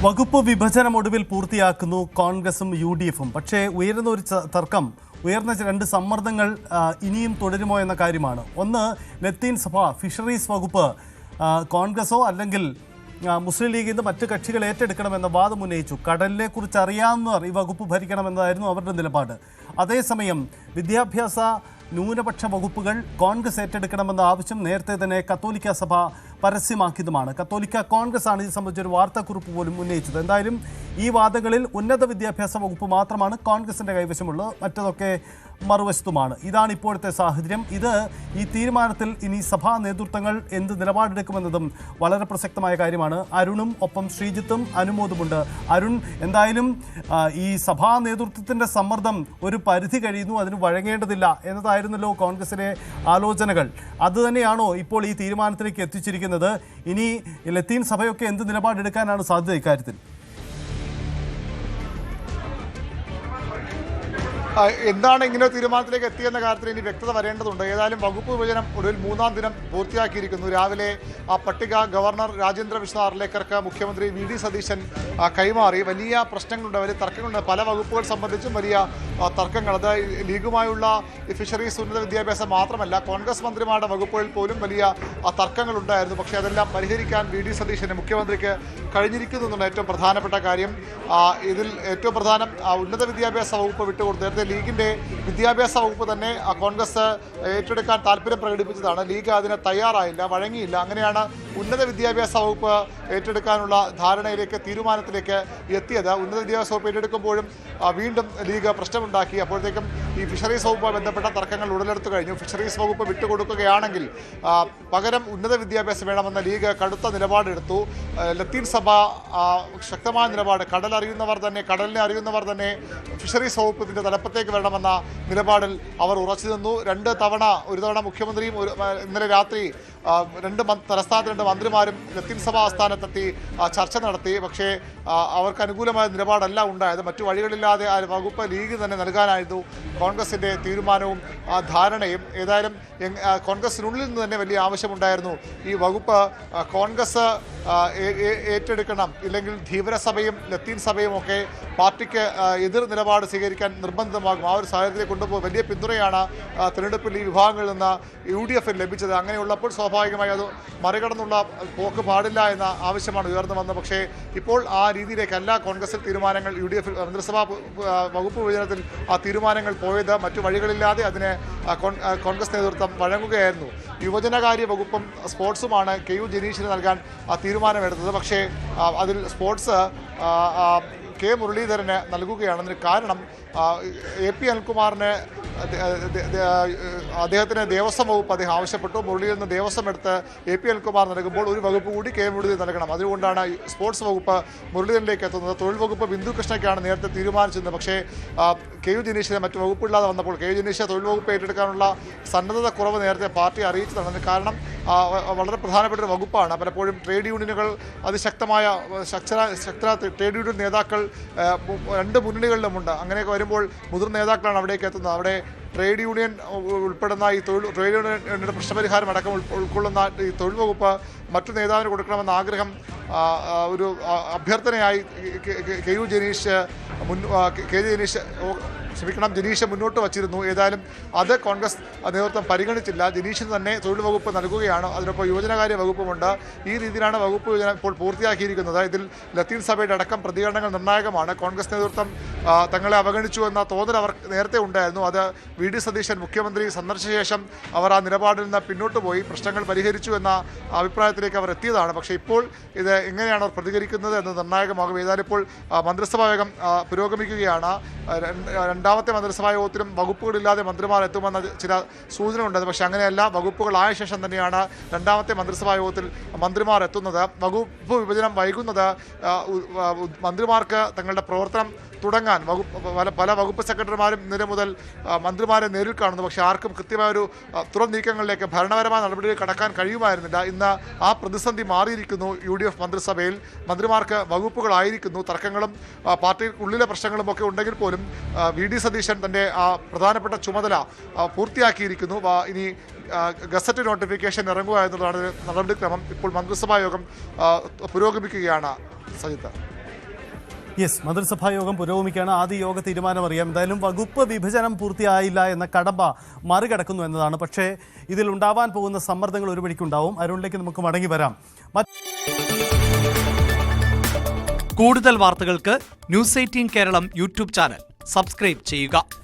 വകുപ്പ് വിഭജനം ഒടുവിൽ പൂർത്തിയാക്കുന്നു കോൺഗ്രസും യു.ഡി.എഫും. പക്ഷേ ഉയരുന്ന ഒരു തർക്കം, ഉയർന്ന രണ്ട് സമ്മർദ്ദങ്ങൾ ഇനിയും തുടരുമോ എന്ന കാര്യമാണ്. ഒന്ന്, ലത്തീൻ സഭ ഫിഷറീസ് വകുപ്പ് കോൺഗ്രസോ അല്ലെങ്കിൽ മുസ്ലിം ലീഗിൽ നിന്ന് മറ്റ് കക്ഷികൾ ഏറ്റെടുക്കണമെന്ന വാദം ഉന്നയിച്ചു. കടലിനെ കുറിച്ച് അറിയാവുന്നവർ ഈ വകുപ്പ് ഭരിക്കണമെന്നതായിരുന്നു അവരുടെ നിലപാട്. അതേസമയം വിദ്യാഭ്യാസ ന്യൂനപക്ഷ വകുപ്പുകൾ കോൺഗ്രസ് ഏറ്റെടുക്കണമെന്ന ആവശ്യം നേരത്തെ തന്നെ കത്തോലിക്ക സഭ പരസ്യമാക്കിയതുമാണ്. കത്തോലിക്ക കോൺഗ്രസ് ആണ് ഇത് സംബന്ധിച്ചൊരു വാർത്താക്കുറിപ്പ് പോലും ഉന്നയിച്ചത്. എന്തായാലും ഈ വാദങ്ങളിൽ ഉന്നത വിദ്യാഭ്യാസ വകുപ്പ് മാത്രമാണ് കോൺഗ്രസിൻ്റെ കൈവശമുള്ളത്, മറ്റതൊക്കെ മറുവശത്തുമാണ്. ഇതാണ് ഇപ്പോഴത്തെ സാഹചര്യം. ഈ തീരുമാനത്തിൽ ഇനി സഭാ നേതൃത്വങ്ങൾ എന്ത് നിലപാടെടുക്കുമെന്നതും വളരെ പ്രസക്തമായ കാര്യമാണ്. അരുണും ഒപ്പം ശ്രീജിത്തും അനുമോദുമുണ്ട്. അരുൺ, എന്തായാലും ഈ സഭാ നേതൃത്വത്തിൻ്റെ സമ്മർദ്ദം ഒരു പരിധി കഴിയുന്നു, അതിന് വഴങ്ങേണ്ടതില്ല എന്നതായിരുന്നല്ലോ കോൺഗ്രസിലെ ആലോചനകൾ. അതുതന്നെയാണോ ഇപ്പോൾ ഈ തീരുമാനത്തിലേക്ക് എത്തിച്ചിരിക്കുന്നത്? ഇനി ലത്തീൻ സഭയൊക്കെ എന്ത് നിലപാടെടുക്കാനാണ് സാധ്യത ഇക്കാര്യത്തിൽ? എന്താണ് ഇങ്ങനെ തീരുമാനത്തിലേക്ക് എത്തിയെന്ന കാര്യത്തിൽ ഇനി വ്യക്തത വരേണ്ടതുണ്ട്. ഏതായാലും വകുപ്പ് വിഭജനം ഒടുവിൽ 3-ാം ദിനം പൂർത്തിയാക്കിയിരിക്കുന്നു. രാവിലെ ആ പട്ടിക ഗവർണർ രാജേന്ദ്ര വിശ്വനാഥ് അർലേക്കർക്ക് മുഖ്യമന്ത്രി വി.ഡി. സതീശൻ കൈമാറി. വലിയ പ്രശ്നങ്ങളുണ്ട്, വലിയ തർക്കങ്ങളുണ്ട്. പല വകുപ്പുകൾ സംബന്ധിച്ചും വലിയ തർക്കങ്ങൾ. അത് ലീഗുമായുള്ള ഫിഷറീസ്, ഉന്നത വിദ്യാഭ്യാസം മാത്രമല്ല, കോൺഗ്രസ് മന്ത്രിമാരുടെ വകുപ്പുകളിൽ പോലും വലിയ തർക്കങ്ങളുണ്ടായിരുന്നു. പക്ഷേ അതെല്ലാം പരിഹരിക്കാൻ വി.ഡി. സതീശന് മുഖ്യമന്ത്രിക്ക് കഴിഞ്ഞിരിക്കുന്നു എന്നുള്ള ഏറ്റവും പ്രധാനപ്പെട്ട കാര്യം. ഇതിൽ ഏറ്റവും പ്രധാനം ഉന്നത വിദ്യാഭ്യാസ വകുപ്പ് വിട്ടുകൊടുത്തു. നേരത്തെ ലീഗിൻ്റെ വിദ്യാഭ്യാസ വകുപ്പ് തന്നെ കോൺഗ്രസ് ഏറ്റെടുക്കാൻ താല്പര്യം പ്രകടിപ്പിച്ചതാണ്. ലീഗ് അതിന് തയ്യാറായില്ല, വഴങ്ങിയില്ല. അങ്ങനെയാണ് ഉന്നത വിദ്യാഭ്യാസ വകുപ്പ് ഏറ്റെടുക്കാനുള്ള ധാരണയിലേക്ക്, തീരുമാനത്തിലേക്ക് എത്തിയത്. ഉന്നത വിദ്യാഭ്യാസ വകുപ്പ് ഏറ്റെടുക്കുമ്പോഴും വീണ്ടും ലീഗ് പ്രശ്നമുണ്ടാക്കി. അപ്പോഴത്തേക്കും ഈ ഫിഷറീസ് വകുപ്പുമായി ബന്ധപ്പെട്ട തർക്കങ്ങൾ ഉടലെടുത്തു കഴിഞ്ഞു. ഫിഷറീസ് വകുപ്പ് വിട്ടുകൊടുക്കുകയാണെങ്കിൽ പകരം ഉന്നത വിദ്യാഭ്യാസം വേണമെന്ന ലീഗ് കടുത്ത നിലപാടെടുത്തു. ലത്തീൻ സഭ ശക്തമായ നിലപാട്, കടലിനെ അറിയുന്നവർ തന്നെ ഫിഷറീസ് വകുപ്പിൻ്റെ തലപ്പത്തേക്ക് വരണമെന്ന നിലപാടിൽ അവർ ഉറച്ചു നിന്നു. ഒരു തവണ മുഖ്യമന്ത്രിയും ഇന്നലെ രാത്രി തലസ്ഥാനത്ത് 2 മന്ത്രിമാരും ലത്തീൻ സഭ ആസ്ഥാനത്തെത്തി ചർച്ച നടത്തി. പക്ഷേ അവർക്ക് അനുകൂലമായ നിലപാടല്ല ഉണ്ടായത്. മറ്റു വഴികളില്ലാതെ ആ വകുപ്പ് ലീഗ് തന്നെ നൽകാനായിരുന്നു കോൺഗ്രസിൻ്റെ തീരുമാനവും ധാരണയും. ഏതായാലും കോൺഗ്രസിനുള്ളിൽ നിന്ന് തന്നെ വലിയ ആവശ്യമുണ്ടായിരുന്നു. ഈ വകുപ്പ് കോൺഗ്രസ് ഏറ്റെടുക്കണം, ഇല്ലെങ്കിൽ ധീവരസഭയും ലത്തീൻ സഭയും ഒക്കെ പാർട്ടിക്ക് എതിർ നിലപാട് സ്വീകരിക്കാൻ നിർബന്ധിതമാകും. ആ ഒരു സാഹചര്യത്തിൽ കൊണ്ടുപോയി വലിയ പിന്തുണയാണ് തിരഞ്ഞെടുപ്പിൽ ഈ വിഭാഗങ്ങളിൽ നിന്ന് യു.ഡി.എഫിൽ ലഭിച്ചത്. അങ്ങനെയുള്ളപ്പോൾ സ്വാഭാവികമായി അത് മറികടന്നുള്ള പോക്ക് പാടില്ല എന്ന ആവശ്യമാണ് ഉയർന്നു വന്നത്. പക്ഷേ ഇപ്പോൾ ആ രീതിയിലേക്കല്ല കോൺഗ്രസിൽ തീരുമാനങ്ങൾ, യു.ഡി.എഫിൽ മന്ത്രിസഭാ വകുപ്പ് വിഭജനത്തിൽ ആ തീരുമാനങ്ങൾ പോയത്. മറ്റു വഴികളില്ലാതെ അതിന് കോൺഗ്രസ് നേതൃത്വം വഴങ്ങുകയായിരുന്നു. യുവജനകാര്യ വകുപ്പും സ്പോർട്സുമാണ് കെ.യു. ജനീഷിന് നൽകാൻ തീരുമാനമെടുത്തത്. പക്ഷേ അതിൽ സ്പോർട്സ് കെ. മുരളീധരന് നൽകുകയാണ്. അതിന് കാരണം എ.പി. അനിൽകുമാറിന് അദ്ദേഹത്തിന് ദേവസ്വം വകുപ്പ് അദ്ദേഹം ആവശ്യപ്പെട്ടു. മുരളിയിൽ നിന്ന് ദേവസ്വം എടുത്ത് എ.പി. അനിൽകുമാർ നൽകുമ്പോൾ ഒരു വകുപ്പ് കൂടി കെ. മുരളീധരൻ നൽകണം. അതുകൊണ്ടാണ് സ്പോർട്സ് വകുപ്പ് മുരളീധരനിലേക്ക് എത്തുന്നത്. തൊഴിൽ വകുപ്പ് ബിന്ദു കൃഷ്ണയ്ക്കാണ് നേരത്തെ തീരുമാനിച്ചിരുന്നത്. പക്ഷേ കെ.യു. ജനീഷിന് മറ്റു വകുപ്പില്ലാതെ വന്നപ്പോൾ കെ.യു. ജനീഷ് തൊഴിൽ വകുപ്പ് ഏറ്റെടുക്കാനുള്ള സന്നദ്ധത കുറവ് നേരത്തെ പാർട്ടി അറിയിച്ചതാണ്. അതിന് കാരണം വളരെ പ്രധാനപ്പെട്ട ഒരു വകുപ്പാണ്. പലപ്പോഴും ട്രേഡ് യൂണിയനുകൾ അതിശക്തമായ ട്രേഡ് യൂണിയൻ നേതാക്കൾ 2 മുന്നണികളിലുമുണ്ട്. അങ്ങനെയൊക്കെ വരുമ്പോൾ മുതിർന്ന നേതാക്കളാണ് അവിടേക്ക് എത്തുന്നത്. അവിടെ ട്രേഡ് യൂണിയൻ ഉൾപ്പെടുന്ന ഈ ട്രേഡ് യൂണിയൻ്റെ പ്രശ്നപരിഹാരം അടക്കം ഉൾക്കൊള്ളുന്ന ഈ തൊഴിൽ വകുപ്പ് മറ്റു നേതാവിന് കൊടുക്കണമെന്ന ആഗ്രഹം ഒരു അഭ്യർത്ഥനയായി ജനീഷ് മുന്നോട്ട് വച്ചിരുന്നു. ഏതായാലും അത് കോൺഗ്രസ് നേതൃത്വം പരിഗണിച്ചില്ല. ജനീഷിന് തന്നെ തൊഴിൽ വകുപ്പ് നൽകുകയാണ്. അതിനൊപ്പം യുവജനകാര്യ വകുപ്പുമുണ്ട്. ഈ രീതിയിലാണ് വകുപ്പ് വിഭജനം ഇപ്പോൾ പൂർത്തിയാക്കിയിരിക്കുന്നത്. ഇതിൽ ലത്തീൻ സഭയുടെ അടക്കം പ്രതികരണങ്ങൾ നിർണായകമാണ്. കോൺഗ്രസ് നേതൃത്വം തങ്ങളെ അവഗണിച്ചു എന്ന തോന്നൽ അവർ നേരത്തെ ഉണ്ടായിരുന്നു. അത് വി.ഡി. സതീശൻ മുഖ്യമന്ത്രി സന്ദർശിച്ച ശേഷം അവർ ആ നിലപാടിൽ നിന്ന് പിന്നോട്ട് പോയി പ്രശ്നങ്ങൾ പരിഹരിച്ചു എന്ന അഭിപ്രായത്തിലേക്ക് അവർ എത്തിയതാണ്. പക്ഷേ ഇപ്പോൾ ഇത് എങ്ങനെയാണ് അവർ പ്രതികരിക്കുന്നത് എന്ന് നിർണായകമാകും. ഏതായാലും ഇപ്പോൾ മന്ത്രിസഭാ യോഗം പുരോഗമിക്കുകയാണ്. രണ്ടാമത്തെ മന്ത്രിസഭാ യോഗത്തിലും വകുപ്പുകളില്ലാതെ മന്ത്രിമാർ എത്തുമെന്ന ചില സൂചന ഉണ്ട്. പക്ഷേ അങ്ങനെയല്ല. വകുപ്പുകളായ ശേഷം തന്നെയാണ് രണ്ടാമത്തെ മന്ത്രിസഭാ യോഗത്തിൽ മന്ത്രിമാർ എത്തുന്നത്. വകുപ്പ് വിഭജനം വൈകുന്നത് മന്ത്രിമാർക്ക് തങ്ങളുടെ പ്രവർത്തനം തുടങ്ങാൻ പല വകുപ്പ് സെക്രട്ടറിമാരും ഇന്നലെ മുതൽ മന്ത്രിമാരെ നേരിൽ കാണുന്നു. പക്ഷേ ആർക്കും കൃത്യമായൊരു തുറ നീക്കങ്ങളിലേക്ക് ഭരണപരമായ നടപടികൾ കടക്കാൻ കഴിയുമായിരുന്നില്ല. ഇന്ന് ആ പ്രതിസന്ധി മാറിയിരിക്കുന്നു. യു.ഡി.എഫ് മന്ത്രിസഭയിൽ മന്ത്രിമാർക്ക് വകുപ്പുകളായിരിക്കുന്നു. തർക്കങ്ങളും പാർട്ടിക്കുള്ളിലെ പ്രശ്നങ്ങളും ഒക്കെ ഉണ്ടെങ്കിൽ പോലും വി.ഡി. സതീശൻ തൻ്റെ പ്രധാനപ്പെട്ട ചുമതല പൂർത്തിയാക്കിയിരിക്കുന്നു. ഇനി ഗസറ്റ് നോട്ടിഫിക്കേഷൻ ഇറങ്ങുക എന്നുള്ളതാണ് നടപടിക്രമം. ഇപ്പോൾ മന്ത്രിസഭാ യോഗം പുരോഗമിക്കുകയാണ്. സജിത്ത്. യെസ്, മന്ത്രിസഭാ യോഗം പുരോഗമിക്കുകയാണ്. ആദ്യ യോഗ തീരുമാനം അറിയാം. എന്തായാലും വകുപ്പ് വിഭജനം പൂർത്തിയായില്ല എന്ന കടമ്പ മറികടക്കുന്നു എന്നതാണ്. പക്ഷേ ഇതിൽ ഉണ്ടാവാൻ പോകുന്ന സമ്മർദ്ദങ്ങൾ ഒരു വഴിക്കുണ്ടാവും. അരുണിലേക്ക് നമുക്ക് മടങ്ങി വരാം. കൂടുതൽ വാർത്തകൾക്ക് news 18 Keralam YouTube channel subscribe ചെയ്യുക.